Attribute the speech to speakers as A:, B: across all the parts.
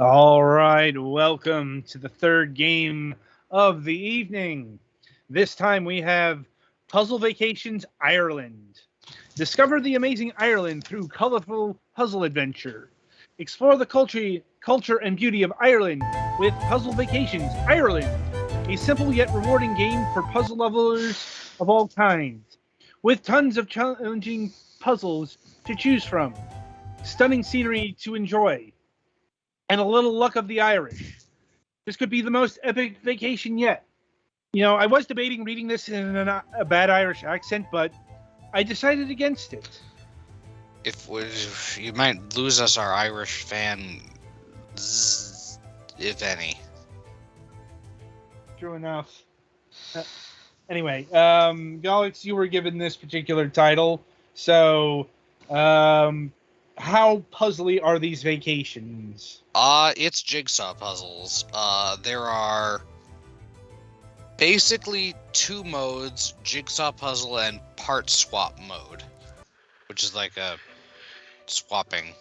A: All right, welcome to the third game of the evening. This time we have Puzzle Vacations Ireland. Discover the amazing Ireland through colorful puzzle adventure. Explore the culture and beauty of Ireland with Puzzle Vacations Ireland, a simple yet rewarding game for puzzle lovers of all kinds. With tons of challenging puzzles to choose from, stunning scenery to enjoy, and a little luck of the Irish. This could be the most epic vacation yet. I was debating reading this in a bad Irish accent, but I decided against it.
B: If you might lose us, our Irish fan, if any.
A: True enough. Anyway, Alex, you were given this particular title, so how puzzly are these vacations?
B: It's jigsaw puzzles. There are basically two modes: jigsaw puzzle and part swap mode, which is like a swapping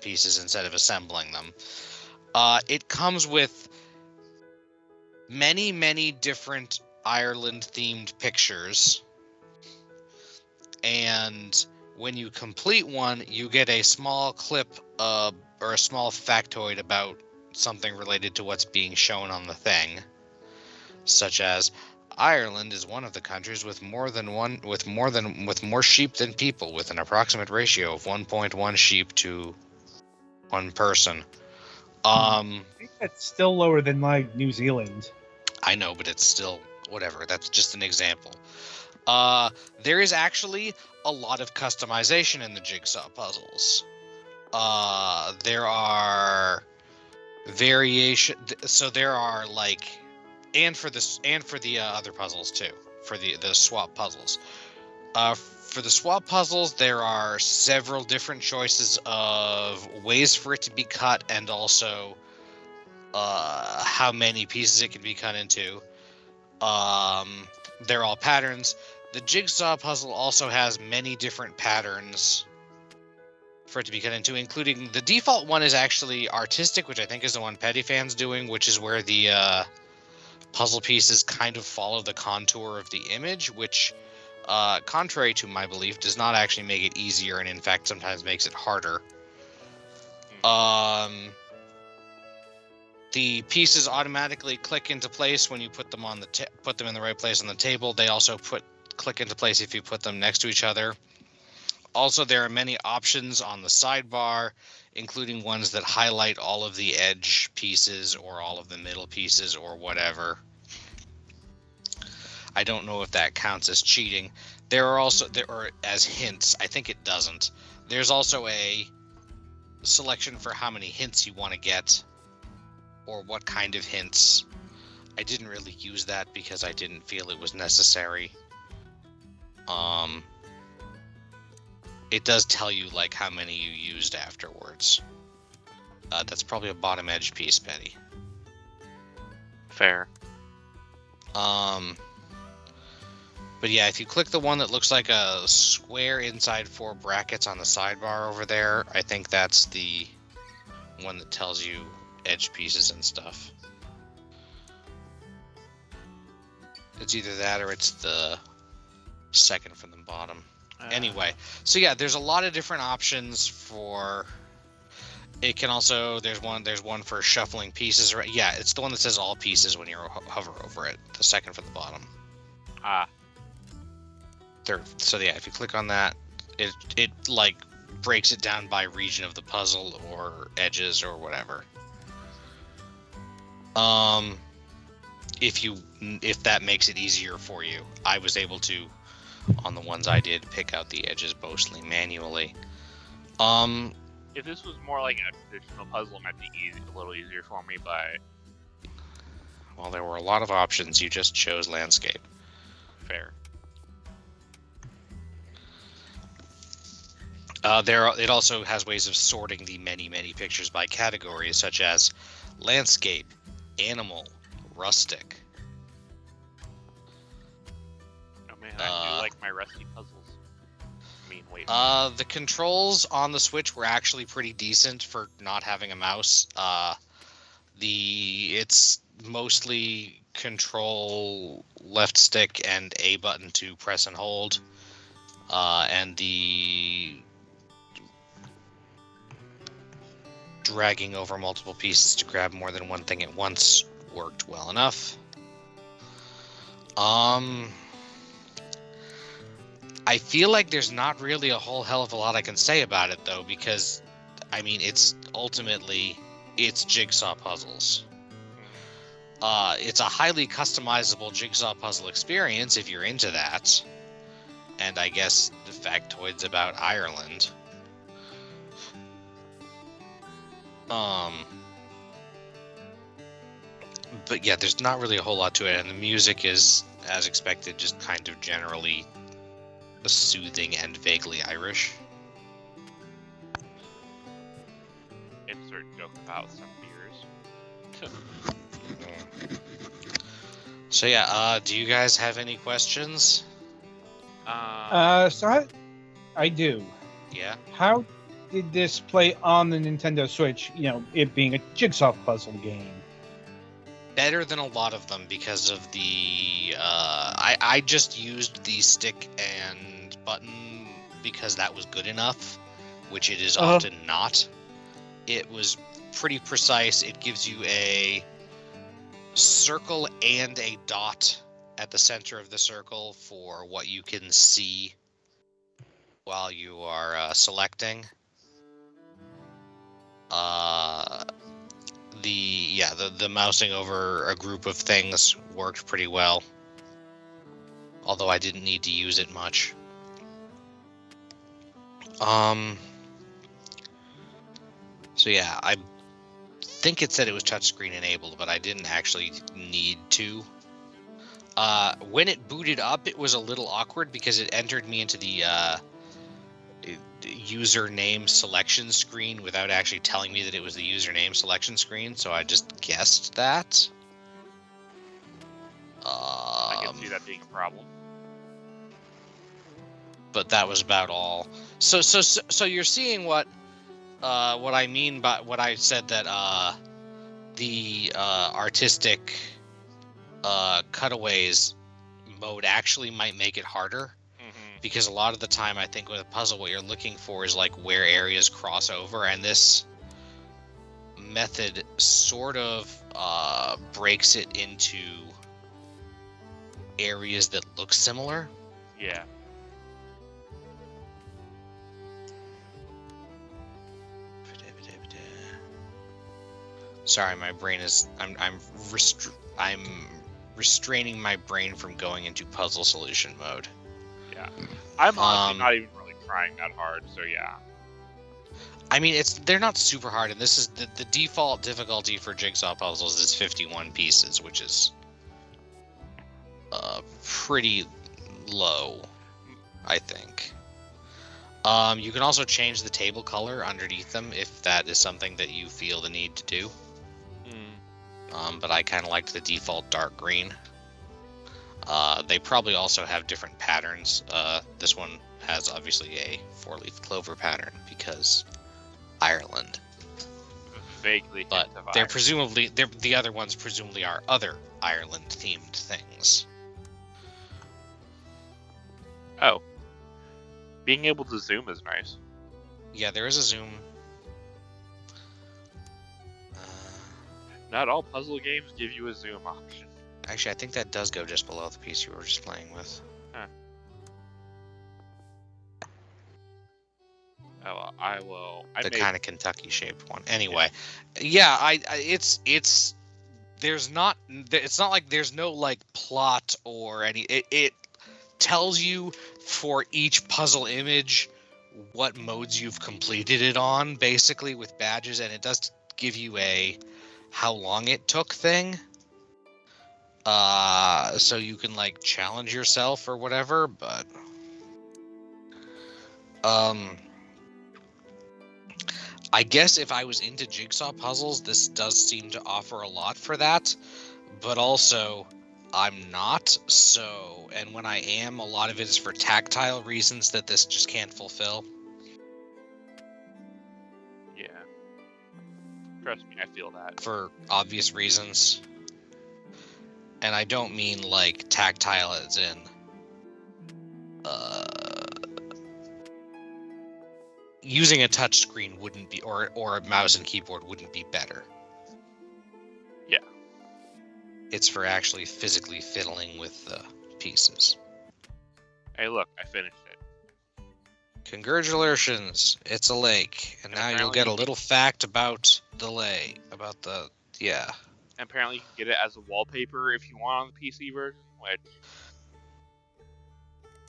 B: pieces instead of assembling them. It comes with many different Ireland-themed pictures, and when you complete one, you get a small clip or a small factoid about something related to what's being shown on the thing, such as Ireland is one of the countries with more sheep than people, with an approximate ratio of 1.1 sheep to one person.
A: I think that's still lower than like New Zealand.
B: I know, but it's still whatever. That's just an example. There is actually a lot of customization in the jigsaw puzzles. There are variation. So there are like, and for the other puzzles too, for the swap puzzles. For the swap puzzles, there are several different choices of ways for it to be cut, and also how many pieces it can be cut into. They're all patterns. The jigsaw puzzle also has many different patterns for it to be cut into, including the default one is actually artistic, which I think is the one Petty Fan's doing, which is where the puzzle pieces kind of follow the contour of the image, which, contrary to my belief, does not actually make it easier, and in fact sometimes makes it harder. The pieces automatically click into place when you put them on put them in the right place on the table. They also click into place if you put them next to each other. Also, there are many options on the sidebar, including ones that highlight all of the edge pieces or all of the middle pieces or whatever. I don't know if that counts as cheating. There are as hints. I think it doesn't. There's also a selection for how many hints you want to get, or what kind of hints. I didn't really use that because I didn't feel it was necessary. It does tell you like how many you used afterwards. That's probably a bottom edge piece, Petty.
C: Fair.
B: But yeah, if you click the one that looks like a square inside 4 brackets on the sidebar over there, I think that's the one that tells you edge pieces and stuff. It's either that or it's the second from the bottom. Anyway, so yeah, there's a lot of different options for. It can also there's one for shuffling pieces. Yeah, it's the one that says all pieces when you hover over it. The second from the bottom. So yeah, if you click on that, it like breaks it down by region of the puzzle or edges or whatever. If that makes it easier for you, I was able to, on the ones I did, pick out the edges mostly manually.
C: If this was more like a traditional puzzle, it might be a little easier for me, but...
B: Well, there were a lot of options. You just chose landscape.
C: Fair.
B: It also has ways of sorting the many pictures by categories, such as landscape, animal, rustic.
C: Oh man, I do like my rusty puzzles. Wait.
B: The controls on the Switch were actually pretty decent for not having a mouse. It's mostly control left stick and A button to press and hold, and the dragging over multiple pieces to grab more than one thing at once worked well enough. I feel like there's not really a whole hell of a lot I can say about it, though, because, I mean, it's jigsaw puzzles. It's a highly customizable jigsaw puzzle experience if you're into that. And I guess the factoids about Ireland. But yeah, there's not really a whole lot to it, and the music is, as expected, just kind of generally soothing and vaguely Irish.
C: Insert joke about some beers.
B: So yeah, do you guys have any questions?
A: So I do.
B: Yeah.
A: How did this play on the Nintendo Switch? You know, it being a jigsaw puzzle game.
B: Better than a lot of them because of the I just used the stick and button because that was good enough, which it is often not. It was pretty precise. It gives you a circle and a dot at the center of the circle for what you can see while you are selecting. The mousing over a group of things worked pretty well, although I didn't need to use it much. So yeah, I think it said it was touchscreen enabled, but I didn't actually need to. When it booted up, it was a little awkward because it entered me into the username selection screen without actually telling me that it was the username selection screen, so I just guessed that.
C: I can see that being a problem.
B: But that was about all. So you're seeing what I mean by what I said, that the artistic cutaways mode actually might make it harder. Because a lot of the time, I think with a puzzle, what you're looking for is like where areas cross over, and this method sort of breaks it into areas that look similar.
C: Yeah.
B: Sorry, my brain is. I'm restraining my brain from going into puzzle solution mode.
C: Yeah, I'm honestly not even really trying that hard, so yeah.
B: I mean, they're not super hard, and this is the default difficulty for jigsaw puzzles is 51 pieces, which is pretty low, I think. You can also change the table color underneath them if that is something that you feel the need to do. But I kind of liked the default dark green. They probably also have different patterns. This one has obviously a 4-leaf clover pattern because Ireland.
C: Vaguely.
B: But they're presumably the other ones presumably are other Ireland themed things.
C: Oh. Being able to zoom is nice.
B: Yeah, there is a zoom.
C: Not all puzzle games give you a zoom option.
B: Actually, I think that does go just below the piece you were just playing with.
C: Huh. Oh, I will.
B: The kind of Kentucky-shaped one. Anyway, yeah, it's not like there's no like plot or any. It tells you for each puzzle image what modes you've completed it on, basically with badges, and it does give you a how long it took thing. So you can like challenge yourself or whatever, but I guess if I was into jigsaw puzzles, this does seem to offer a lot for that, but also I'm not, so, and when I am, a lot of it is for tactile reasons that this just can't fulfill.
C: Yeah. Trust me, I feel that.
B: for obvious reasons. And I don't mean like tactile as in using a touchscreen wouldn't be, or a mouse and keyboard wouldn't be better.
C: Yeah.
B: It's for actually physically fiddling with the pieces.
C: Hey, look, I finished it.
B: Congratulations, it's a lake. And now you'll get a little fact about the lake. Yeah.
C: And apparently you can get it as a wallpaper if you want on the PC version,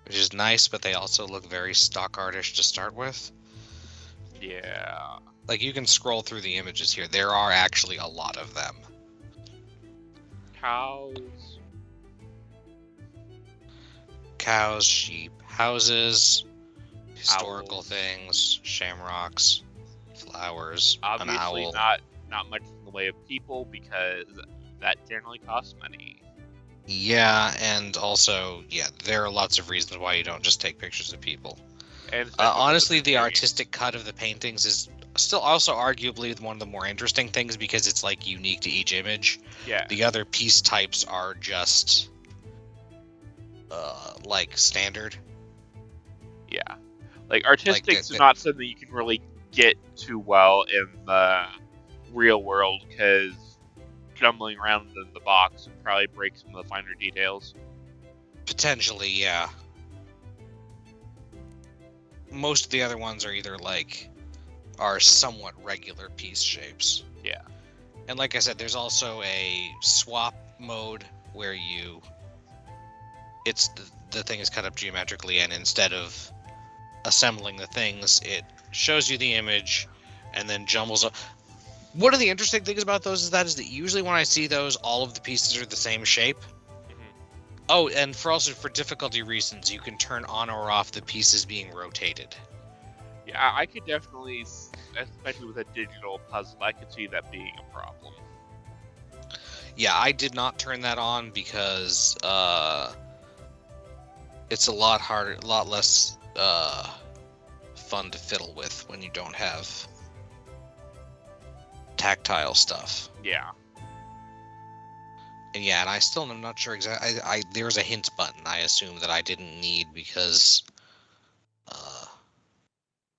B: which is nice, but they also look very stock artish to start with.
C: Yeah.
B: Like, you can scroll through the images here. There are actually a lot of them. Cows, sheep, houses, historical things, shamrocks, flowers,
C: obviously
B: an owl.
C: not much in the way of people, because that generally costs money.
B: Yeah, and also, there are lots of reasons why you don't just take pictures of people.
C: And
B: honestly, the artistic cut of the paintings is still also arguably one of the more interesting things, because it's like unique to each image.
C: Yeah.
B: The other piece types are just like standard.
C: Yeah. Like, artistics is not something you can really get too well in the real world, because jumbling around in the box would probably break some of the finer details.
B: Potentially, yeah. Most of the other ones are somewhat regular piece shapes.
C: Yeah.
B: And like I said, there's also a swap mode where the thing is cut up geometrically, and instead of assembling the things, it shows you the image and then jumbles up. One of the interesting things about those is that usually when I see those, all of the pieces are the same shape. Mm-hmm. Oh, and for difficulty reasons, you can turn on or off the pieces being rotated.
C: Yeah, I could definitely, especially with a digital puzzle, I could see that being a problem.
B: Yeah, I did not turn that on because it's a lot harder, a lot less fun to fiddle with when you don't have tactile stuff.
C: Yeah.
B: And and I still am not sure exactly. There was a hint button I assume that I didn't need because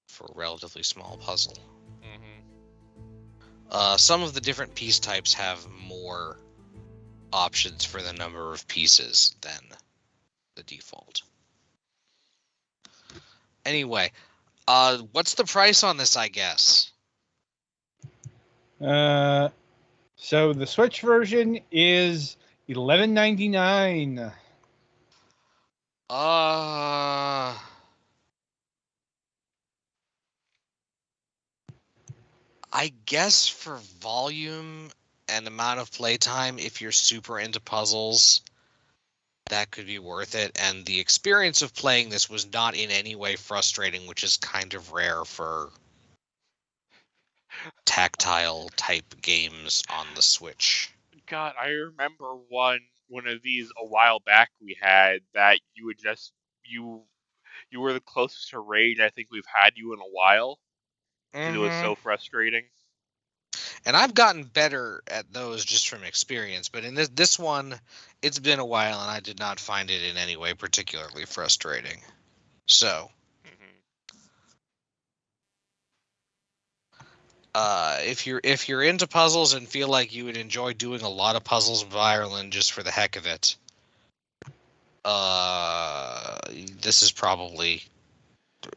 B: for a relatively small puzzle. Mm-hmm. Some of the different piece types have more options for the number of pieces than the default. Anyway, what's the price on this, I guess?
A: So the Switch version is $11.99.
B: I guess for volume and amount of playtime, if you're super into puzzles, that could be worth it. And the experience of playing this was not in any way frustrating, which is kind of rare for tactile type games on the Switch.
C: God, I remember one of these a while back we had that you would just you were the closest to rage I think we've had you in a while. Mm-hmm. It was so frustrating.
B: And I've gotten better at those just from experience, but in this one, it's been a while, and I did not find it in any way particularly frustrating. So, if you're into puzzles and feel like you would enjoy doing a lot of puzzles of Ireland just for the heck of it, this is probably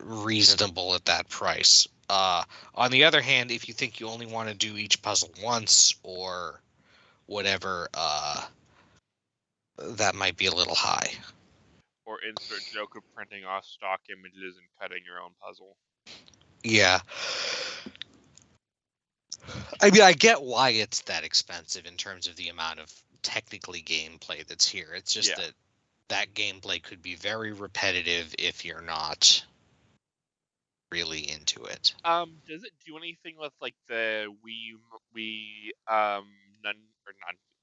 B: reasonable at that price. On the other hand, if you think you only want to do each puzzle once or whatever, that might be a little high.
C: Or insert joke of printing off stock images and cutting your own puzzle.
B: Yeah. I mean, I get why it's that expensive in terms of the amount of technically gameplay that's here. It's just that gameplay could be very repetitive if you're not really into it.
C: Does it do anything with like the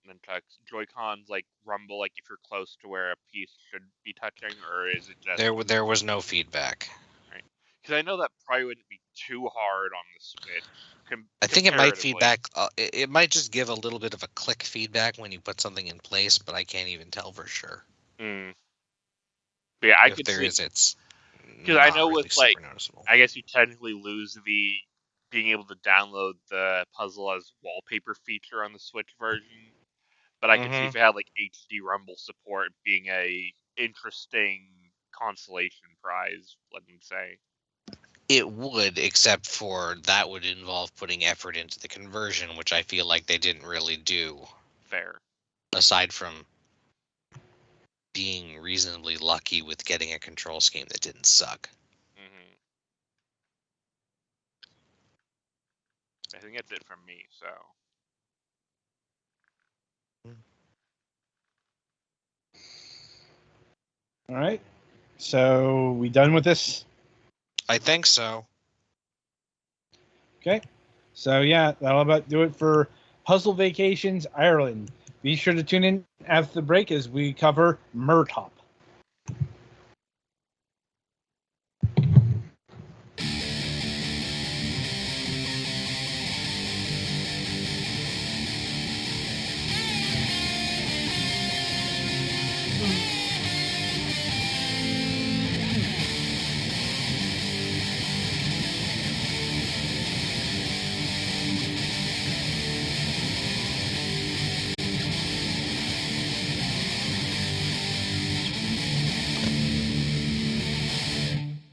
C: nunchucks, Joy-Cons, like rumble, like if you're close to where a piece should be touching, or is it just
B: there was no feedback?
C: Right, because I know that probably wouldn't be too hard on the Switch.
B: I think it might feedback. It might just give a little bit of a click feedback when you put something in place, but I can't even tell for sure.
C: Mm. But yeah, I
B: if
C: could
B: there
C: see,
B: is, it's
C: because I know
B: really
C: with like,
B: noticeable.
C: I guess you technically lose the being able to download the puzzle as wallpaper feature on the Switch version. But I could see if it had like HD Rumble support being a interesting consolation prize, let me say.
B: It would, except for that would involve putting effort into the conversion, which I feel like they didn't really do.
C: Fair.
B: Aside from being reasonably lucky with getting a control scheme that didn't suck.
C: Mm-hmm. I think that's it from me, so.
A: All right. So we done with this?
B: I think so.
A: Okay. So yeah, that'll about do it for Puzzle Vacations Ireland. Be sure to tune in after the break as we cover Murtop.